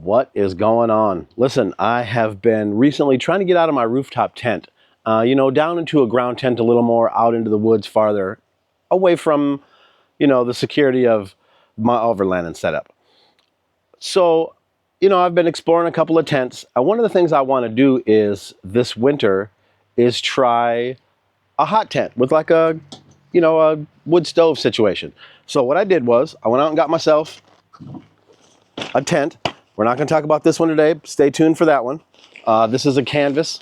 What is going on? Listen, I have been recently trying to get out of my rooftop tent, down into a ground tent a little more, out into the woods farther, away from, the security of my overlanding setup. So, I've been exploring a couple of tents. One of the things I want to do is this winter is try a hot tent with like a wood stove situation. So what I did was I went out and got myself a tent. We're not going to talk about this one today. Stay tuned for that one. This is a canvas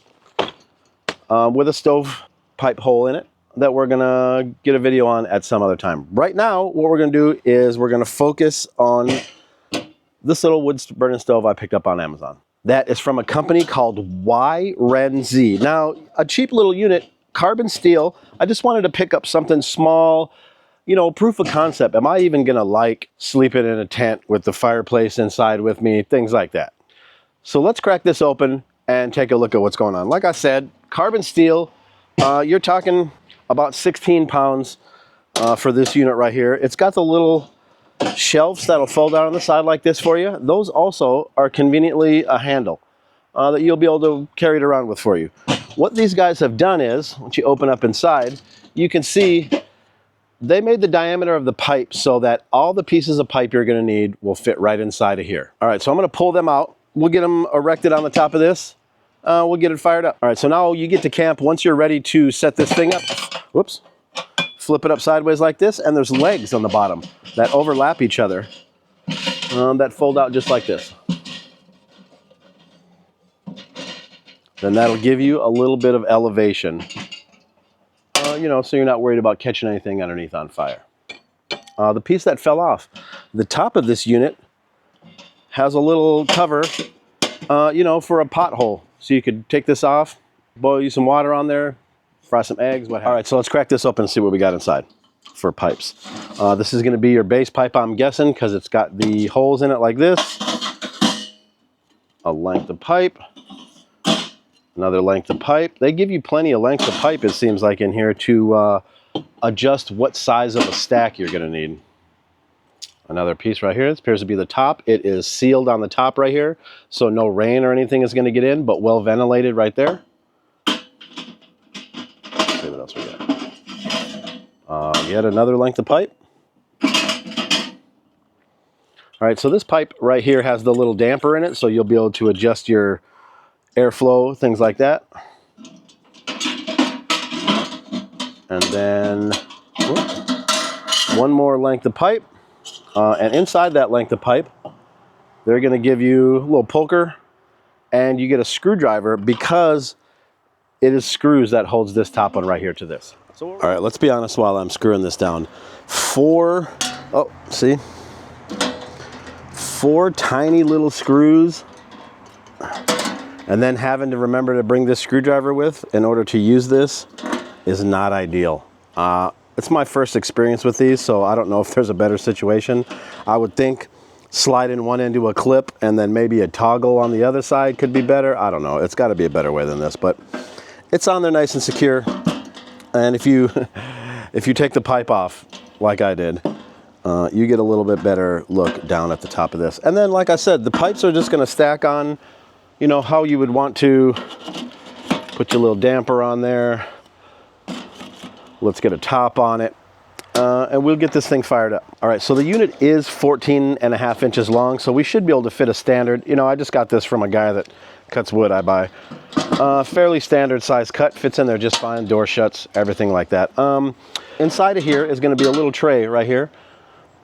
with a stove pipe hole in it that we're going to get a video on at some other time. Right now, what we're going to do is we're going to focus on this little wood burning stove I picked up on Amazon. That is from a company called YrenZ. Now, a cheap little unit, carbon steel. I just wanted to pick up something small, proof of concept. Am I even going to like sleeping in a tent with the fireplace inside with me? Things like that. So let's crack this open and take a look at what's going on. Like I said, carbon steel, you're talking about 16 pounds for this unit right here. It's got the little shelves that'll fold out on the side like this for you. Those also are conveniently a handle that you'll be able to carry it around with for you. What these guys have done is, once you open up inside, you can see they made the diameter of the pipe so that all the pieces of pipe you're going to need will fit right inside of here. All right, so I'm going to pull them out. We'll get them erected on the top of this. We'll get it fired up. All right, so now you get to camp. Once you're ready to set this thing up, whoops, flip it up sideways like this, and there's legs on the bottom that overlap each other that fold out just like this. Then that'll give you a little bit of elevation. So you're not worried about catching anything underneath on fire. The piece that fell off, the top of this unit has a little cover, for a pothole. So you could take this off, boil you some water on there, fry some eggs, what have you. All right, so let's crack this open and see what we got inside for pipes. This is going to be your base pipe, I'm guessing, because it's got the holes in it like this. A length of pipe. Another length of pipe. They give you plenty of length of pipe, it seems like, in here to adjust what size of a stack you're going to need. Another piece right here. This appears to be the top. It is sealed on the top right here, so no rain or anything is going to get in, but well ventilated right there. Let's see what else we got. Yet another length of pipe. All right, so this pipe right here has the little damper in it, so you'll be able to adjust your airflow, things like that. And then one more length of pipe. And inside that length of pipe, they're going to give you a little poker, and you get a screwdriver because it is screws that holds this top one right here to this. All right, let's be honest while I'm screwing this down. Four tiny little screws, and then having to remember to bring this screwdriver with in order to use this is not ideal. It's my first experience with these, so I don't know if there's a better situation. I would think sliding one into a clip and then maybe a toggle on the other side could be better. I don't know. It's got to be a better way than this, but it's on there nice and secure. And if you take the pipe off, like I did, you get a little bit better look down at the top of this. And then, like I said, the pipes are just going to stack on, how you would want to. Put your little damper on there. Let's get a top on it, and we'll get this thing fired up. All right, so the unit is 14.5 inches long, so we should be able to fit a standard. I just got this from a guy that cuts wood I buy. Fairly standard size cut, fits in there just fine, door shuts, everything like that. Inside of here is going to be a little tray right here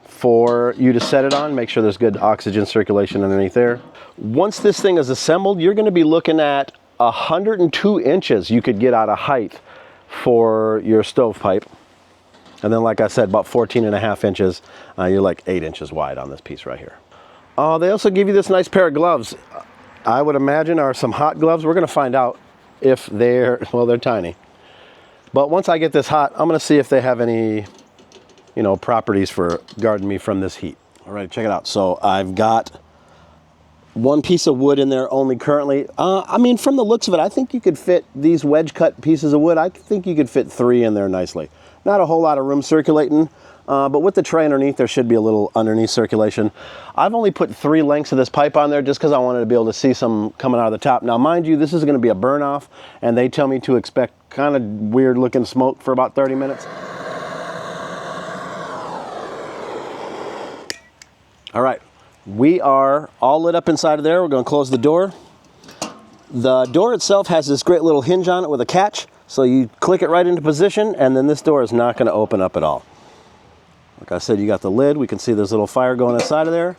for you to set it on. Make sure there's good oxygen circulation underneath there. Once this thing is assembled, you're going to be looking at 102 inches you could get out of height for your stovepipe. And then, like I said, about 14.5 inches. You're like 8 inches wide on this piece right here. They also give you this nice pair of gloves. I would imagine are some hot gloves. We're going to find out if they're tiny. But once I get this hot, I'm going to see if they have any, properties for guarding me from this heat. All right, check it out. So I've got one piece of wood in there only currently. From the looks of it, I think you could fit these wedge cut pieces of wood. I think you could fit 3 in there nicely. Not a whole lot of room circulating. But with the tray underneath, there should be a little underneath circulation. I've only put 3 lengths of this pipe on there just because I wanted to be able to see some coming out of the top. Now, mind you, this is going to be a burn off, and they tell me to expect kind of weird looking smoke for about 30 minutes. All right, we are all lit up inside of there. We're going to close the door. The door itself has this great little hinge on it with a catch. So you click it right into position, and then this door is not going to open up at all. Like I said, you got the lid. We can see there's a little fire going inside of there.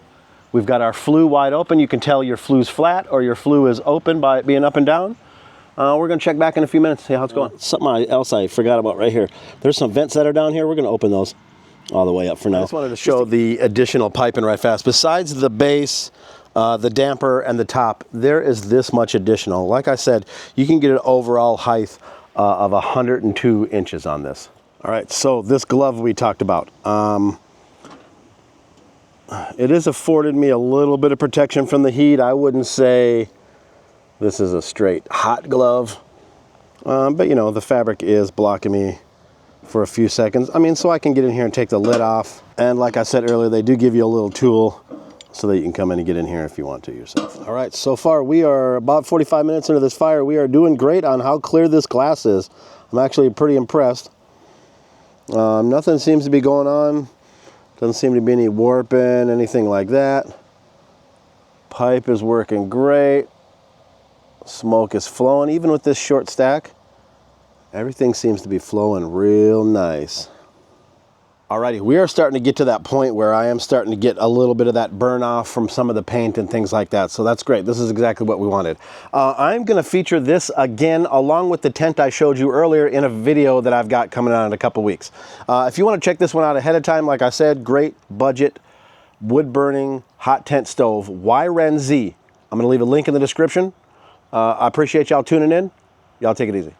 We've got our flue wide open. You can tell your flue's flat or your flue is open by it being up and down. We're going to check back in a few minutes, see how it's going. Something else I forgot about right here. There's some vents that are down here. We're going to open those all the way up for now. I just wanted to show the additional piping right fast. Besides the base, the damper, and the top, there is this much additional. Like I said, you can get an overall height of 102 inches on this. All right, so this glove we talked about. It has afforded me a little bit of protection from the heat. I wouldn't say this is a straight hot glove, but you know, the fabric is blocking me for a few seconds. I mean, so I can get in here and take the lid off. And like I said earlier, they do give you a little tool so that you can come in and get in here if you want to yourself. All right, so far we are about 45 minutes into this fire. We are doing great on how clear this glass is. I'm actually pretty impressed. Nothing seems to be going on. Doesn't seem to be any warping, anything like that. Pipe is working great. Smoke is flowing. Even with this short stack, everything seems to be flowing real nice. Alrighty, we are starting to get to that point where I am starting to get a little bit of that burn off from some of the paint and things like that. So that's great. This is exactly what we wanted. I'm going to feature this again along with the tent I showed you earlier in a video that I've got coming out in a couple weeks. If you want to check this one out ahead of time, like I said, great budget wood burning hot tent stove, YrenZ. I'm going to leave a link in the description. I appreciate y'all tuning in. Y'all take it easy.